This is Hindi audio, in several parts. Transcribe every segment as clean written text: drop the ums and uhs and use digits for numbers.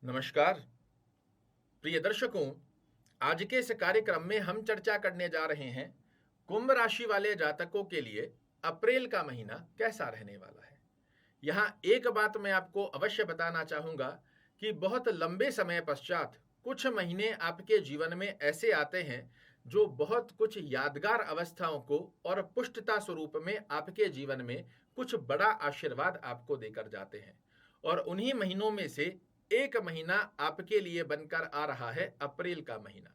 नमस्कार प्रिय दर्शकों। आज के इस कार्यक्रम में हम चर्चा करने जा रहे हैं कुंभ राशि वाले जातकों के लिए अप्रैल का महीना कैसा रहने वाला है। यहाँ एक बात मैं आपको अवश्य बताना चाहूँगा कि बहुत लंबे समय पश्चात कुछ महीने आपके जीवन में ऐसे आते हैं जो बहुत कुछ यादगार अवस्थाओं को और पुष्टता स्वरूप में आपके जीवन में कुछ बड़ा आशीर्वाद आपको देकर जाते हैं। और उन्हीं महीनों में से एक महीना आपके लिए बनकर आ रहा है अप्रैल का महीना।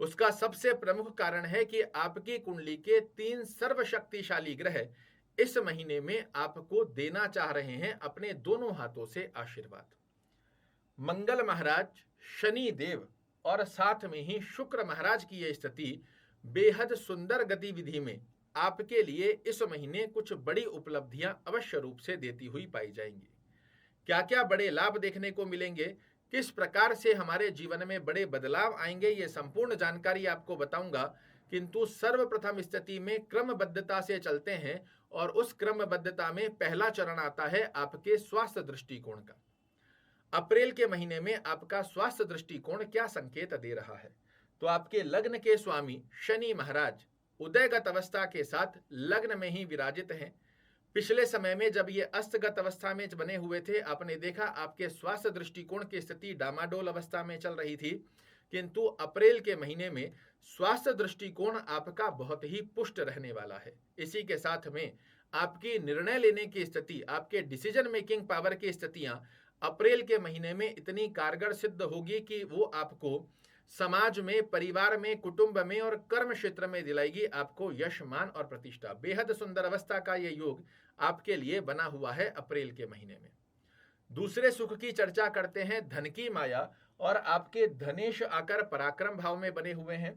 उसका सबसे प्रमुख कारण है कि आपकी कुंडली के 3 सर्वशक्तिशाली ग्रह इस महीने में आपको देना चाह रहे हैं अपने दोनों हाथों से आशीर्वाद। मंगल महाराज, शनि देव और साथ में ही शुक्र महाराज की यह स्थिति बेहद सुंदर गतिविधि में आपके लिए इस महीने कुछ बड़ी उपलब्धियां अवश्य रूप से देती हुई पाई जाएंगी। क्या क्या बड़े लाभ देखने को मिलेंगे, किस प्रकार से हमारे जीवन में बड़े बदलाव आएंगे, ये संपूर्ण जानकारी आपको बताऊंगा। किंतु सर्वप्रथम स्थिति में क्रमबद्धता से चलते हैं और उस क्रमबद्धता में पहला चरण आता है आपके स्वास्थ्य दृष्टिकोण का। अप्रैल के महीने में आपका स्वास्थ्य दृष्टिकोण क्या संकेत दे रहा है? तो आपके लग्न के स्वामी शनि महाराज उदयगत अवस्था के साथ लग्न में ही विराजित हैं। पिछले समय में जब ये अस्तगत अवस्था में बने हुए थे, आपने देखा आपके स्वास्थ्य दृष्टिकोण की स्थिति डामाडोल अवस्था में चल रही थी। किंतु अप्रैल के महीने में स्वास्थ्य दृष्टिकोण आपका बहुत ही पुष्ट रहने वाला है। इसी के साथ में आपकी निर्णय लेने की स्थिति, आपके डिसीजन मेकिंग पावर की स्थितियां अप्रैल के महीने में इतनी कारगर सिद्ध होगी कि वो आपको समाज में, परिवार में, कुटुंब में और कर्म क्षेत्र में दिलाएगी आपको यश, मान और प्रतिष्ठा। बेहद सुंदर अवस्था का ये योग आपके लिए बना हुआ है अप्रैल के महीने में। दूसरे सुख की चर्चा करते हैं, धन की माया। और आपके धनेश आकर पराक्रम भाव में बने हुए हैं,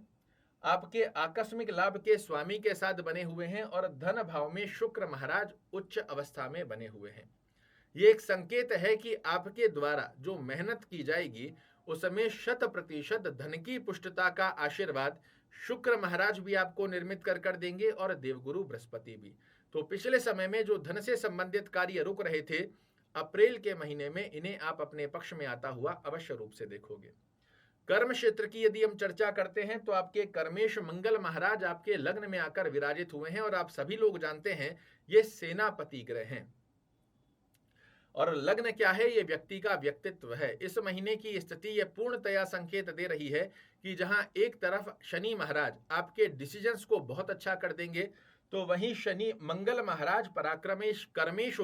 आपके आकस्मिक लाभ के स्वामी के साथ बने हुए हैं और धन भाव में शुक्र महाराज उच्च अवस्था में बने हुए हैं। ये एक संकेत है कि आपके द्वारा जो मेहनत की जाएगी उसमें 100% धन की पुष्टता का आशीर्वाद शुक्र महाराज भी आपको निर्मित कर देंगे और देवगुरु बृहस्पति भी। तो पिछले समय में जो धन से संबंधित कार्य रुक रहे थे, अप्रैल के महीने में इन्हें आप अपने पक्ष में आता हुआ अवश्य रूप से देखोगे। कर्म क्षेत्र की यदि हम चर्चा करते हैं तो आपके कर्मेश मंगल महाराज आपके लग्न में आकर विराजित हुए हैं और आप सभी लोग जानते हैं ये सेनापति ग्रह हैं। और लग्न क्या है? ये व्यक्ति का व्यक्तित्व है। इस महीने की स्थिति ये पूर्णतया संकेत दे रही है कि जहां एक तरफ शनि महाराज आपके डिसीजंस को बहुत अच्छा कर देंगे, तो वहीं शनि मंगल महाराज पराक्रमेश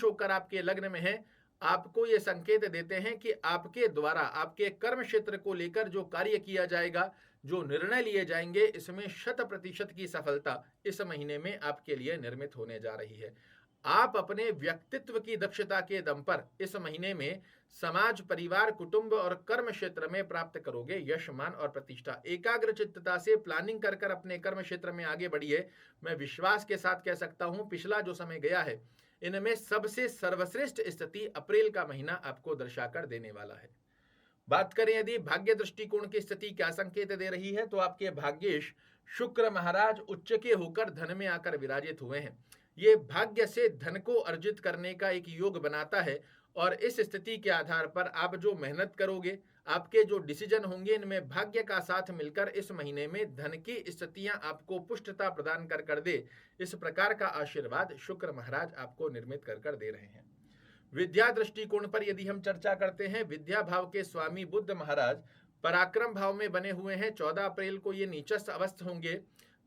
होकर आपके लग्न में है। आपको ये संकेत देते हैं कि आपके द्वारा आपके कर्म क्षेत्र को लेकर जो कार्य किया जाएगा, जो निर्णय लिए जाएंगे, इसमें 100% की सफलता इस महीने में आपके लिए निर्मित होने जा रही है। आप अपने व्यक्तित्व की दक्षता के दम पर इस महीने में समाज, परिवार, कुटुंब और कर्म क्षेत्र में प्राप्त करोगे यश, मान और प्रतिष्ठा। एकाग्र चित्तता से प्लानिंग कर कर अपने कर्म क्षेत्र में आगे बढ़िए। मैं विश्वास के साथ कह सकता हूं पिछला जो समय गया है इनमें सबसे सर्वश्रेष्ठ स्थिति अप्रैल का महीना आपको दर्शाकर देने वाला है। बात करें यदि भाग्य दृष्टिकोण की स्थिति क्या संकेत दे रही है, तो आपके भाग्येश शुक्र महाराज उच्च के होकर धन में आकर विराजित हुए हैं। ये भाग्य से धन को अर्जित करने का एक योग बनाता है और इस स्थिति के आधार पर आप जो मेहनत करोगे, आपके जो डिसीजन होंगे, इनमें भाग्य का साथ मिलकर इस महीने में धन की स्थितियां आपको पुष्टता प्रदान कर दे, इस प्रकार का आशीर्वाद शुक्र महाराज आपको निर्मित कर दे रहे हैं। विद्या दृष्टिकोण पर यदि हम चर्चा करते हैं, विद्या भाव के स्वामी बुध महाराज पराक्रम भाव में बने हुए हैं। 14 अप्रैल को ये नीचस्थ अवस्थ होंगे,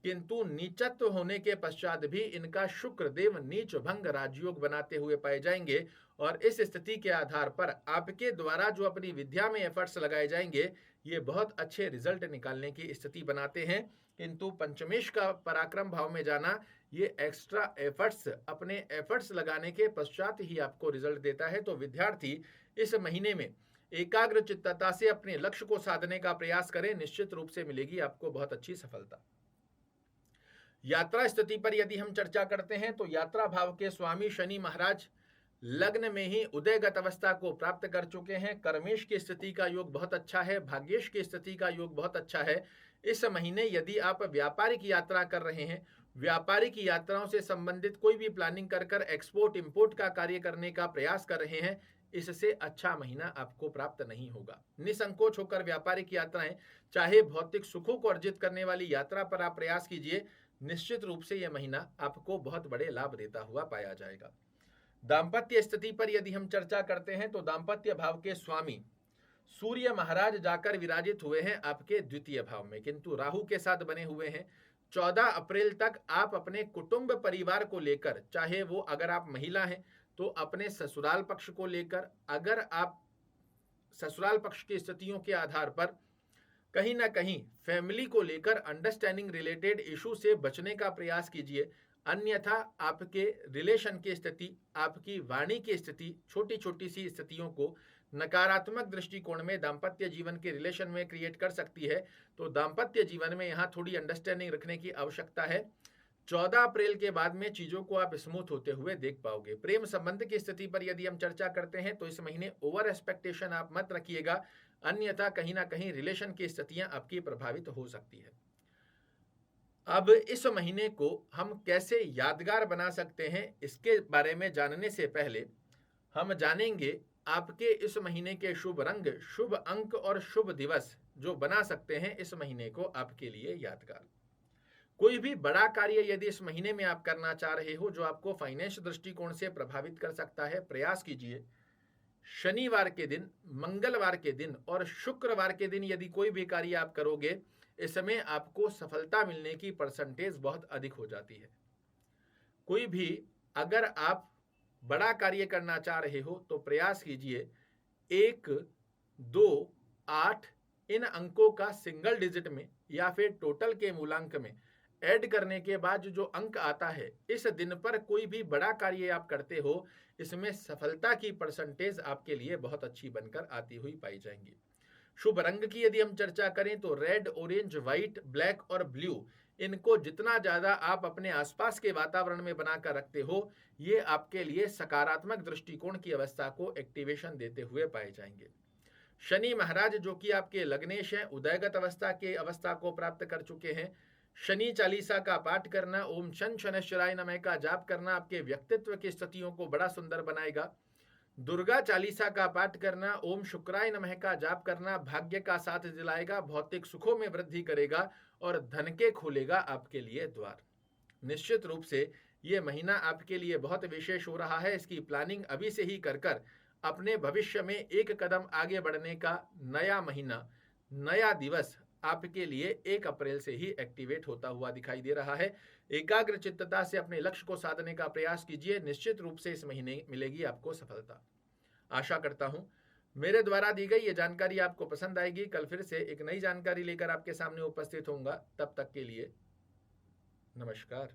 किंतु नीचत्व होने के पश्चात भी इनका शुक्र देव नीच भंग राजयोग बनाते हुए पाए जाएंगे। और इस स्थिति के आधार पर आपके द्वारा जो अपनी विद्या में एफर्ट्स लगाए जाएंगे, ये बहुत अच्छे रिजल्ट निकालने की स्थिति बनाते हैं। किंतु पंचमेश का पराक्रम भाव में जाना, ये एक्स्ट्रा एफर्ट्स, अपने एफर्ट्स लगाने के पश्चात ही आपको रिजल्ट देता है। तो विद्यार्थी इस महीने में एकाग्र चित्तता से अपने लक्ष्य को साधने का प्रयास करें, निश्चित रूप से मिलेगी आपको बहुत अच्छी सफलता। यात्रा स्थिति पर यदि हम चर्चा करते हैं तो यात्रा भाव के स्वामी शनि महाराज लग्न में ही उदयगत अवस्था को प्राप्त कर चुके हैं। कर्मेश की स्थिति का योग बहुत अच्छा है, भाग्येश की स्थिति का योग बहुत अच्छा है। इस महीने यदि आप व्यापारिक यात्रा कर रहे हैं, व्यापारिक यात्राओं से संबंधित कोई भी प्लानिंग कर एक्सपोर्ट इंपोर्ट का कार्य करने का प्रयास कर रहे हैं, इससे अच्छा महीना आपको प्राप्त नहीं होगा। निसंकोच होकर व्यापारिक यात्राएं, चाहे भौतिक सुखों को अर्जित करने वाली यात्रा पर आप प्रयास कीजिए, निश्चित रूप से यह महीना आपको बहुत बड़े लाभ देता हुआ पाया जाएगा। दाम्पत्य स्थिति पर यदि हम चर्चा करते हैं तो दाम्पत्य भाव के स्वामी सूर्य महाराज जाकर विराजित हुए हैं आपके द्वितीय भाव में, किंतु राहु के साथ बने हुए हैं। 14 अप्रैल तक आप अपने कुटुंब परिवार को लेकर, चाहे वो अगर आप महिला हैं तो अपने ससुराल पक्ष को लेकर, अगर आप ससुराल पक्ष की स्थितियों के आधार पर कहीं ना कहीं फैमिली को लेकर अंडरस्टैंडिंग रिलेटेड इशू से बचने का प्रयास कीजिए। अन्यथा आपके रिलेशन की स्थिति, आपकी वाणी की स्थिति, छोटी छोटी सी स्थितियों को नकारात्मक दृष्टिकोण में दाम्पत्य जीवन के रिलेशन में क्रिएट कर सकती है। तो दाम्पत्य जीवन में यहाँ थोड़ी अंडरस्टैंडिंग रखने की आवश्यकता है। 14 अप्रैल के बाद में चीजों को आप स्मूथ होते हुए देख पाओगे। प्रेम संबंध की स्थिति पर यदि हम चर्चा करते हैं तो इस महीने ओवर एक्सपेक्टेशन आप मत रखिएगा, अन्यथा कहीं ना कहीं रिलेशन की स्थितियां आपकी प्रभावित हो सकती है। अब इस महीने को हम कैसे यादगार बना सकते हैं, इसके बारे में जानने से पहले हम जानेंगे आपके इस महीने के शुभ रंग, शुभ अंक और शुभ दिवस जो बना सकते हैं इस महीने को आपके लिए यादगार। कोई भी बड़ा कार्य यदि इस महीने में आप करना चाह रहे हो जो आपको फाइनेंस दृष्टिकोण से प्रभावित कर सकता है, प्रयास कीजिए शनिवार के दिन, मंगलवार के दिन और शुक्रवार के दिन यदि कोई भी कार्य आप करोगे, इसमें आपको सफलता मिलने की परसेंटेज बहुत अधिक हो जाती है। कोई भी अगर आप बड़ा कार्य करना चाह रहे हो तो प्रयास कीजिए 1, 2, 8 इन अंकों का सिंगल डिजिट में या फिर टोटल के मूलांक में ऐड करने के बाद जो अंक आता है, इस दिन पर कोई भी बड़ा कार्य आप करते हो, इसमें सफलता की परसेंटेज आपके लिए बहुत अच्छी बनकर आती हुई पाई जाएंगी। शुभ रंग की यदि हम चर्चा करें तो रेड, ऑरेंज, व्हाइट, ब्लैक और ब्लू, इनको जितना ज्यादा आप अपने आसपास के वातावरण में बनाकर रखते हो, ये आपके लिए सकारात्मक दृष्टिकोण की अवस्था को एक्टिवेशन देते हुए पाए जाएंगे। शनि महाराज जो कि आपके लग्नेश हैं, उदयगत अवस्था के अवस्था को प्राप्त कर चुके हैं। शनि चालीसा का पाठ करना, ओम शन शनैश्चराय नमः का जाप करना आपके व्यक्तित्व की स्थितियों को बड़ा सुंदर बनाएगा। दुर्गा चालीसा का पाठ करना, ओम शुक्राय नमः का जाप करना भाग्य का साथ दिलाएगा, भौतिक सुखों में वृद्धि करेगा और धन के खोलेगा आपके लिए द्वार। निश्चित रूप से ये महीना आपके लिए बहुत विशेष हो रहा है। इसकी प्लानिंग अभी से ही कर अपने भविष्य में एक कदम आगे बढ़ने का नया महीना, नया दिवस आपके लिए 1 अप्रैल से ही एक्टिवेट होता हुआ दिखाई दे रहा है। एकाग्र चित्तता से अपने लक्ष्य को साधने का प्रयास कीजिए, निश्चित रूप से इस महीने मिलेगी आपको सफलता। आशा करता हूं मेरे द्वारा दी गई ये जानकारी आपको पसंद आएगी। कल फिर से एक नई जानकारी लेकर आपके सामने उपस्थित होऊंगा। तब तक के लिए नमस्कार।